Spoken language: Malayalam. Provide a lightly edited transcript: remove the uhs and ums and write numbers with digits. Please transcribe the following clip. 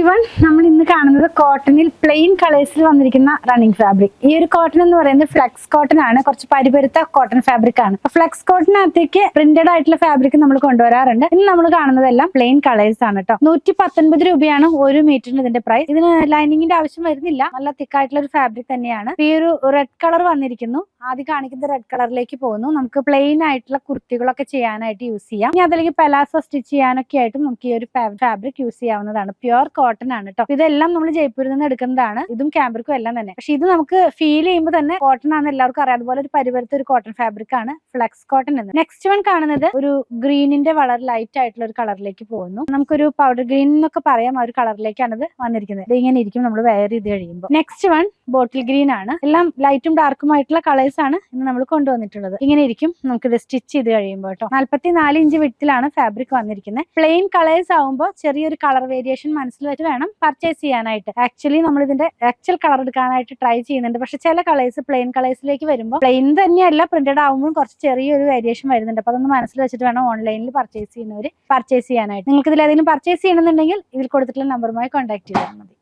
വൺ നമ്മൾ ഇന്ന് കാണുന്നത് കോട്ടണിൽ പ്ലെയിൻ കളേഴ്സിൽ വന്നിരിക്കുന്ന റണ്ണിങ് ഫാബ്രിക്. ഈ ഒരു കോട്ടൺ എന്ന് പറയുന്നത് ഫ്ലെക്സ് കോട്ടൺ ആണ്. കുറച്ച് പരിപരുത്ത കോട്ടൺ ഫാബ്രിക് ആണ്. ഫ്ലെക്സ് കോട്ടണിനകത്തേക്ക് പ്രിന്റഡ് ആയിട്ടുള്ള ഫാബ്രിക് നമ്മൾ കൊണ്ടുവരാറുണ്ട്. ഇന്ന് നമ്മൾ കാണുന്നതെല്ലാം പ്ലെയിൻ കളേഴ്സ് ആണ് കേട്ടോ. 119 രൂപയാണ് ഒരു മീറ്ററിന് ഇതിന്റെ പ്രൈസ്. ഇതിന് ലൈനിങ്ങിന്റെ ആവശ്യം വരുന്നില്ല. നല്ല തിക്കായിട്ടുള്ള ഒരു ഫാബ്രിക് തന്നെയാണ്. ഈ ഒരു റെഡ് കളർ വന്നിരിക്കുന്നു. ആദ്യം കാണിക്കുന്ന റെഡ് കളറിലേക്ക് പോകുന്നു. നമുക്ക് പ്ലെയിൻ ആയിട്ടുള്ള കുർത്തികളൊക്കെ ചെയ്യാനായിട്ട് യൂസ് ചെയ്യാം. ഇനി അതല്ലെങ്കിൽ പെലാസോ സ്റ്റിച്ച് ചെയ്യാനൊക്കെ ആയിട്ടും നമുക്ക് ഈ ഒരു ഫാബ്രിക് യൂസ് ചെയ്യാവുന്നതാണ്. പ്യുവർ കോട്ടൺ ആണ് കേട്ടോ. ഇതെല്ലാം നമ്മൾ ജയ്പൂരിൽ നിന്ന് എടുക്കുന്നതാണ്. ഇതും ക്യാമ്പ്രിക്കും എല്ലാം തന്നെ. പക്ഷെ ഇത് നമുക്ക് ഫീൽ ചെയ്യുമ്പോൾ തന്നെ കോട്ടൺ ആണെന്ന് എല്ലാവർക്കും അറിയാം. അതുപോലെ ഒരു പരിപരുത്ത ഒരു കോട്ടൺ ഫാബ്രിക് ആണ് ഫ്ലെക്സ് കോട്ടൺ എന്ന്. നെക്സ്റ്റ് വൺ കാണുന്നത് ഒരു ഗ്രീനിന്റെ വളരെ ലൈറ്റ് ആയിട്ടുള്ള ഒരു കളറിലേക്ക് പോകുന്നു. നമുക്കൊരു പൗഡർ ഗ്രീൻ എന്നൊക്കെ പറയാം. ആ ഒരു കളറിലേക്കാണ് ഇത് വന്നിരിക്കുന്നത്. ഇത് ഇങ്ങനെ ഇരിക്കും നമ്മൾ വെയർ ചെയ്ത് കഴിയുമ്പോൾ. നെക്സ്റ്റ് വൺ ബോട്ടിൽ ഗ്രീൻ ആണ്. എല്ലാം ലൈറ്റും ഡാർക്കും ആയിട്ടുള്ള കളേഴ്സ് ആണ് ഇന്ന് നമ്മൾ കൊണ്ടുവന്നിട്ടുള്ളത്. ഇങ്ങനെ ഇരിക്കും നമുക്കിത് സ്റ്റിച്ച് ചെയ്ത് കഴിയുമ്പോൾ കേട്ടോ. 44 ഇഞ്ച് വിഡ്ത്തിലാണ് ഫാബ്രിക് വന്നിരിക്കുന്നത്. പ്ലെയിൻ കളേഴ്സ് ആവുമ്പോൾ ചെറിയൊരു കളർ വേരിയേഷൻ മനസ്സിൽ വെച്ച് വേണം പർച്ചേസ് ചെയ്യാനായിട്ട്. ആക്ച്വലി നമ്മൾ ഇതിന്റെ ആക്ച്വൽ കളർ എടുക്കാനായിട്ട് ട്രൈ ചെയ്യുന്നുണ്ട്. പക്ഷെ ചില കളേഴ്സ് പ്ലെയിൻ കളേഴ്സിലേക്ക് വരുമ്പോൾ പ്ലെയിൻ തന്നെയല്ല പ്രിന്റഡ് ആവുമ്പോൾ കുറച്ച് ചെറിയൊരു വേരിയേഷൻ വരുന്നുണ്ട്. അപ്പൊ അതൊന്ന് മനസ്സിൽ വെച്ചിട്ട് വേണം ഓൺലൈനിൽ പർച്ചേസ് ചെയ്യുന്നവർ പർച്ചേസ് ചെയ്യാനായിട്ട്. നിങ്ങൾക്ക് ഇതിൽ ഏതെങ്കിലും പർച്ചേസ് ചെയ്യണമെന്നുണ്ടെങ്കിൽ ഇതിൽ കൊടുത്തിട്ടുള്ള നമ്പറുമായി കോൺടാക്ട് ചെയ്താൽ മതി.